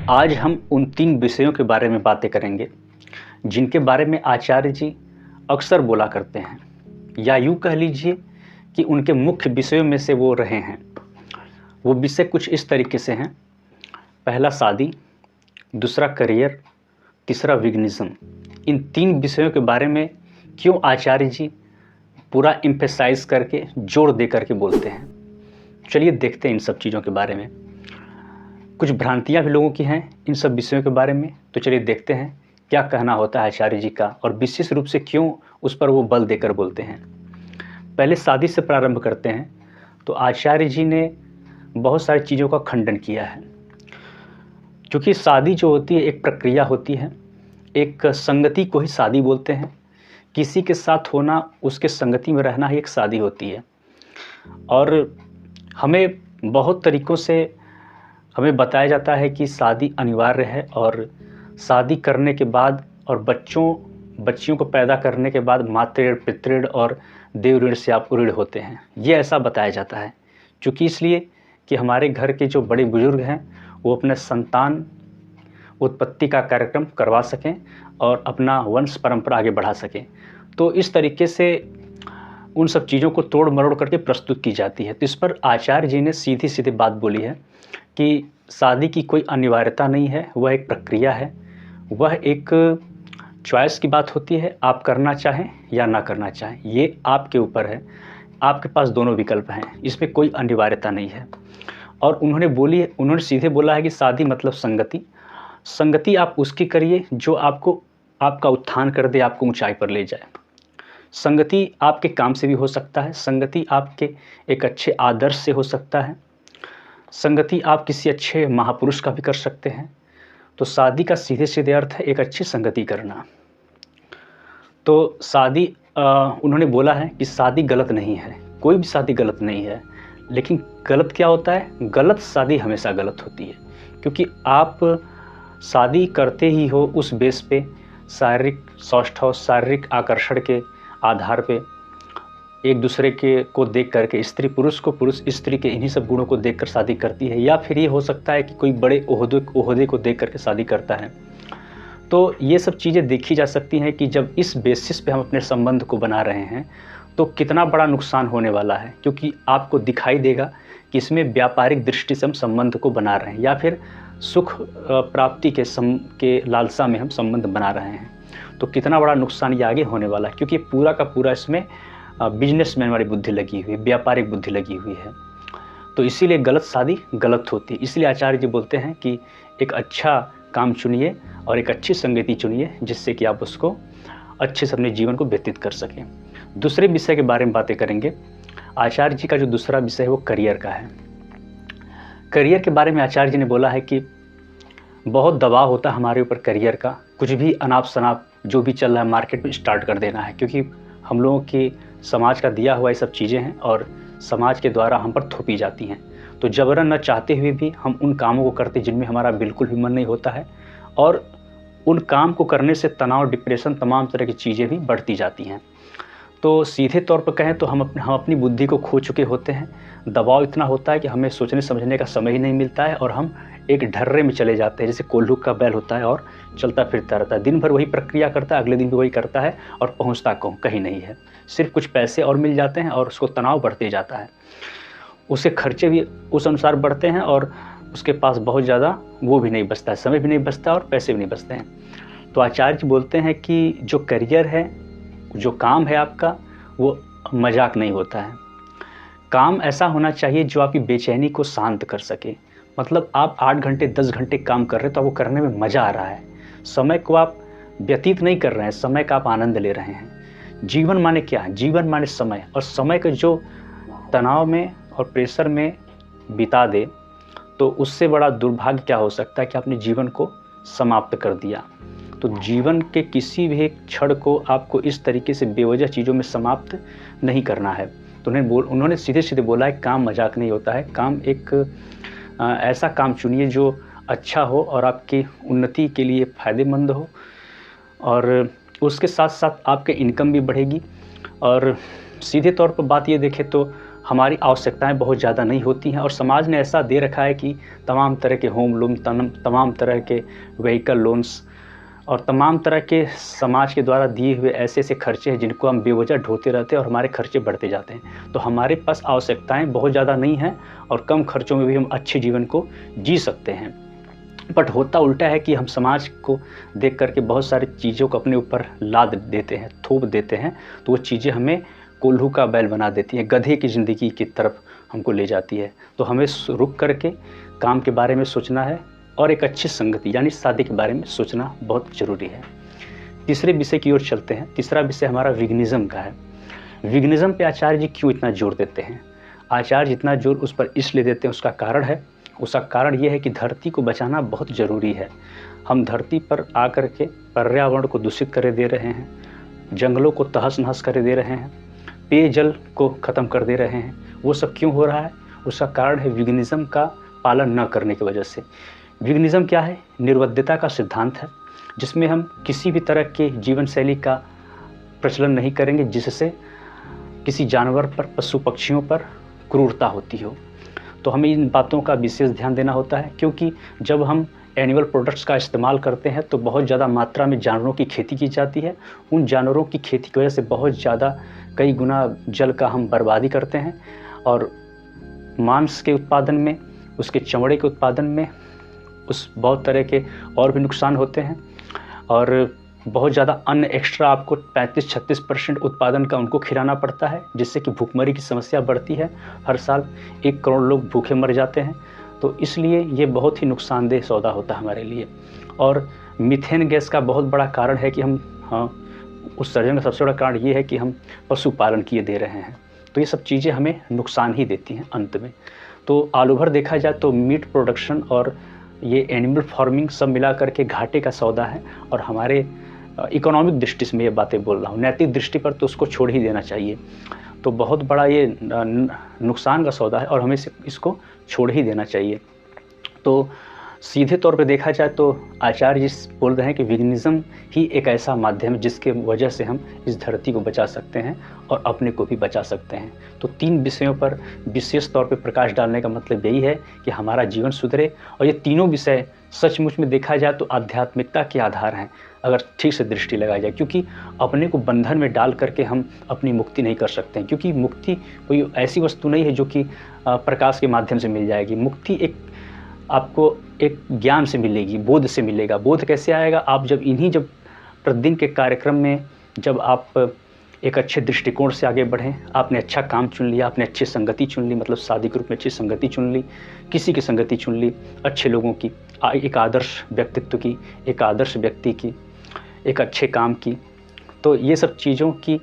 आज हम उन 3 विषयों के बारे में बातें करेंगे, जिनके बारे में आचार्य जी अक्सर बोला करते हैं, या यूँ कह लीजिए कि उनके मुख्य विषयों में से वो रहे हैं। वो विषय कुछ इस तरीके से हैं। पहला शादी, दूसरा करियर, तीसरा विघ्निज़्म। इन 3 विषयों के बारे में क्यों आचार्य जी पूरा एम्फेसाइज़ करके, जोर दे करके बोलते हैं। चलिए देखते हैं इन सब चीज़ों के बारे में। कुछ भ्रांतियाँ भी लोगों की हैं इन सब विषयों के बारे में, तो चलिए देखते हैं क्या कहना होता है आचार्य जी का और विशेष रूप से क्यों उस पर वो बल देकर बोलते हैं। पहले शादी से प्रारंभ करते हैं। तो आचार्य जी ने बहुत सारी चीज़ों का खंडन किया है, क्योंकि शादी जो होती है एक प्रक्रिया होती है। एक संगति को ही शादी बोलते हैं। किसी के साथ होना, उसके संगति में रहना ही एक शादी होती है। और हमें बहुत तरीक़ों से हमें बताया जाता है कि शादी अनिवार्य है, और शादी करने के बाद और बच्चियों को पैदा करने के बाद मातृ ऋण, पितृ ऋण और देव ऋण से आप ऋण होते हैं। ये ऐसा बताया जाता है, क्योंकि इसलिए कि हमारे घर के जो बड़े बुजुर्ग हैं वो अपने संतान उत्पत्ति का कार्यक्रम करवा सकें और अपना वंश परंपरा आगे बढ़ा सकें। तो इस तरीके से उन सब चीज़ों को तोड़ मरोड़ करके प्रस्तुत की जाती है। तो इस पर आचार्य जी ने सीधी सीधी बात बोली है कि शादी की कोई अनिवार्यता नहीं है, वह एक प्रक्रिया है, वह एक चॉइस की बात होती है। आप करना चाहें या ना करना चाहें, ये आपके ऊपर है। आपके पास दोनों विकल्प हैं, इसमें कोई अनिवार्यता नहीं है। और उन्होंने सीधे बोला है कि शादी मतलब संगति। संगति आप उसकी करिए जो आपका उत्थान कर दे, आपको ऊंचाई पर ले जाए। संगति आपके काम से भी हो सकता है, संगति आपके एक अच्छे आदर्श से हो सकता है, संगति आप किसी अच्छे महापुरुष का भी कर सकते हैं। तो शादी का सीधे सीधे अर्थ है एक अच्छी संगति करना। तो शादी उन्होंने बोला है कि शादी गलत नहीं है, कोई भी शादी गलत नहीं है। लेकिन गलत क्या होता है? गलत शादी हमेशा गलत होती है, क्योंकि आप शादी करते ही हो उस बेस पे, शारीरिक सौष्ठव, शारीरिक आकर्षण के आधार पे, एक दूसरे को देख करके, स्त्री पुरुष को, पुरुष स्त्री के इन्हीं सब गुणों को देखकर शादी करती है। या फिर ये हो सकता है कि कोई बड़े ओहदे को देख करके शादी करता है। तो ये सब चीज़ें देखी जा सकती हैं कि जब इस बेसिस पे हम अपने संबंध को बना रहे हैं तो कितना बड़ा नुकसान होने वाला है, क्योंकि आपको दिखाई देगा कि इसमें व्यापारिक दृष्टि से हम संबंध को बना रहे हैं, या फिर सुख प्राप्ति के लालसा में हम संबंध बना रहे हैं। तो कितना बड़ा नुकसान ये आगे होने वाला है, क्योंकि पूरा का पूरा इसमें बिजनेसमैन वाली बुद्धि लगी हुई है, व्यापारिक बुद्धि लगी हुई है। तो इसीलिए गलत शादी गलत होती है। इसलिए आचार्य जी बोलते हैं कि एक अच्छा काम चुनिए और एक अच्छी संगति चुनिए, जिससे कि आप उसको अच्छे से अपने जीवन को व्यतीत कर सकें। दूसरे विषय के बारे में बातें करेंगे। आचार्य जी का जो दूसरा विषय है वो करियर का है। करियर के बारे में आचार्य जी ने बोला है कि बहुत दबाव होता है हमारे ऊपर करियर का। कुछ भी अनाप शनाप जो भी चल रहा है मार्केट में स्टार्ट कर देना है, क्योंकि हम लोगों की समाज का दिया हुआ ये सब चीज़ें हैं और समाज के द्वारा हम पर थोपी जाती हैं। तो जबरन न चाहते हुए भी हम उन कामों को करते जिनमें हमारा बिल्कुल भी मन नहीं होता है, और उन काम को करने से तनाव, डिप्रेशन, तमाम तरह की चीज़ें भी बढ़ती जाती हैं। तो सीधे तौर पर कहें तो हम अपनी बुद्धि को खो चुके होते हैं। दबाव इतना होता है कि हमें सोचने समझने का समय ही नहीं मिलता है, और हम एक ढर्रे में चले जाते हैं, जैसे कोल्हू का बैल होता है और चलता फिरता रहता है। दिन भर वही प्रक्रिया करता है, अगले दिन भी वही करता है, और पहुंचता कहीं नहीं है। सिर्फ कुछ पैसे और मिल जाते हैं और उसको तनाव बढ़ते जाता है। उसके खर्चे भी उस अनुसार बढ़ते हैं, और उसके पास बहुत ज़्यादा वो भी नहीं बचता है, समय भी नहीं बचता और पैसे भी नहीं बचते हैं। तो आचार्य जी बोलते हैं कि जो करियर है, जो काम है आपका, वो मजाक नहीं होता है। काम ऐसा होना चाहिए जो आपकी बेचैनी को शांत कर सके। मतलब आप 8 घंटे 10 घंटे काम कर रहे हैं तो आपको करने में मज़ा आ रहा है। समय को आप व्यतीत नहीं कर रहे हैं, समय का आप आनंद ले रहे हैं। जीवन माने क्या है? जीवन माने समय, और समय का जो तनाव में और प्रेशर में बिता दे, तो उससे बड़ा दुर्भाग्य क्या हो सकता है कि आपने जीवन को समाप्त कर दिया। तो जीवन के किसी भी एक क्षण को आपको इस तरीके से बेवजह चीज़ों में समाप्त नहीं करना है। तो उन्होंने सीधे सीधे बोला है काम मजाक नहीं होता है। काम एक ऐसा काम चुनिए जो अच्छा हो और आपकी उन्नति के लिए फ़ायदेमंद हो, और उसके साथ साथ आपके इनकम भी बढ़ेगी। और सीधे तौर पर बात ये देखें तो हमारी आवश्यकताएं बहुत ज़्यादा नहीं होती हैं और समाज ने ऐसा दे रखा है कि तमाम तरह के होम लोन, तमाम तरह के व्हीकल लोन्स और तमाम तरह के समाज के द्वारा दिए हुए ऐसे ऐसे खर्चे हैं जिनको हम बेवजह ढोते रहते हैं और हमारे खर्चे बढ़ते जाते हैं। तो हमारे पास आवश्यकताएं बहुत ज़्यादा नहीं हैं और कम खर्चों में भी हम अच्छे जीवन को जी सकते हैं। बट होता उल्टा है कि हम समाज को देख करके बहुत सारी चीज़ों को अपने ऊपर लाद देते हैं, थोप देते हैं, तो वो चीज़ें हमें कोल्हू का बैल बना देती हैं, गधे की ज़िंदगी की तरफ हमको ले जाती है। तो हमें रुक करके काम के बारे में सोचना है और एक अच्छी संगति यानी शादी के बारे में सोचना बहुत ज़रूरी है। तीसरे विषय की ओर चलते हैं। तीसरा विषय हमारा विघ्निज़्म का है। विघ्निज़्म पे आचार्य जी क्यों इतना जोर देते हैं? आचार्य जितना जोर उस पर इसलिए देते हैं, उसका कारण है। उसका कारण ये है कि धरती को बचाना बहुत ज़रूरी है। हम धरती पर आकर के पर्यावरण को दूषित कर दे रहे हैं, जंगलों को तहस नहस कर दे रहे हैं, पेयजल को ख़त्म कर दे रहे हैं। वो सब क्यों हो रहा है? उसका कारण है विघ्निज़्म का पालन न करने की वजह से। विघ्निज़्म क्या है? निर्वध्यता का सिद्धांत है, जिसमें हम किसी भी तरह के जीवन शैली का प्रचलन नहीं करेंगे जिससे किसी जानवर पर, पशु पक्षियों पर क्रूरता होती हो। तो हमें इन बातों का विशेष ध्यान देना होता है, क्योंकि जब हम एनिमल प्रोडक्ट्स का इस्तेमाल करते हैं तो बहुत ज़्यादा मात्रा में जानवरों की खेती की जाती है। उन जानवरों की खेती की वजह से बहुत ज़्यादा कई गुना जल का हम बर्बादी करते हैं और मांस के उत्पादन में, उसके चमड़े के उत्पादन में उस बहुत तरह के और भी नुकसान होते हैं और बहुत ज़्यादा अन्न एक्स्ट्रा आपको 35-36% उत्पादन का उनको खिलाना पड़ता है, जिससे कि भूखमरी की समस्या बढ़ती है। हर साल 1 करोड़ लोग भूखे मर जाते हैं। तो इसलिए ये बहुत ही नुकसानदेह सौदा होता है हमारे लिए। और मीथेन गैस का बहुत बड़ा कारण है कि हम उत्सर्जन का सबसे बड़ा कारण ये है कि हम पशुपालन किए दे रहे हैं। तो ये सब चीज़ें हमें नुकसान ही देती हैं अंत में। तो आलू भर देखा जाए तो मीट प्रोडक्शन और ये एनिमल फार्मिंग सब मिला करके घाटे का सौदा है। और हमारे इकोनॉमिक दृष्टि से मैं ये बातें बोल रहा हूँ, नैतिक दृष्टि पर तो उसको छोड़ ही देना चाहिए। तो बहुत बड़ा ये नुकसान का सौदा है और हमें इसको छोड़ ही देना चाहिए। तो सीधे तौर पे देखा जाए तो आचार्य जी बोल रहे हैं कि विघ्निज़्म ही एक ऐसा माध्यम है जिसके वजह से हम इस धरती को बचा सकते हैं और अपने को भी बचा सकते हैं। तो 3 विषयों पर विशेष तौर पे प्रकाश डालने का मतलब यही है कि हमारा जीवन सुधरे। और ये तीनों विषय सचमुच में देखा जाए तो आध्यात्मिकता के आधार हैं, अगर ठीक से दृष्टि लगाई जाए, क्योंकि अपने को बंधन में डाल करके हम अपनी मुक्ति नहीं कर सकते हैं। क्योंकि मुक्ति कोई ऐसी वस्तु नहीं है जो कि प्रकाश के माध्यम से मिल जाएगी। मुक्ति आपको एक ज्ञान से मिलेगी, बोध से मिलेगा। बोध कैसे आएगा? आप जब प्रतिदिन के कार्यक्रम में जब आप एक अच्छे दृष्टिकोण से आगे बढ़ें, आपने अच्छा काम चुन लिया, आपने अच्छी संगति चुन ली, मतलब शादी के रूप में अच्छी संगति चुन ली, किसी की संगति चुन ली, अच्छे लोगों की, एक आदर्श व्यक्तित्व की, एक आदर्श व्यक्ति की, एक अच्छे काम की, तो ये सब चीज़ों की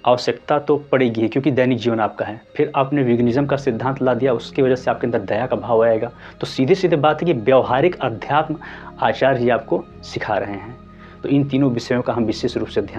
आवश्यकता तो पड़ेगी, क्योंकि दैनिक जीवन आपका है। फिर आपने विघ्निज़्म का सिद्धांत ला दिया, उसकी वजह से आपके अंदर दया का भाव आएगा। तो सीधे सीधे बात है कि व्यवहारिक अध्यात्म आचार्य जी आपको सिखा रहे हैं। तो इन तीनों विषयों का हम विशेष रूप से ध्यान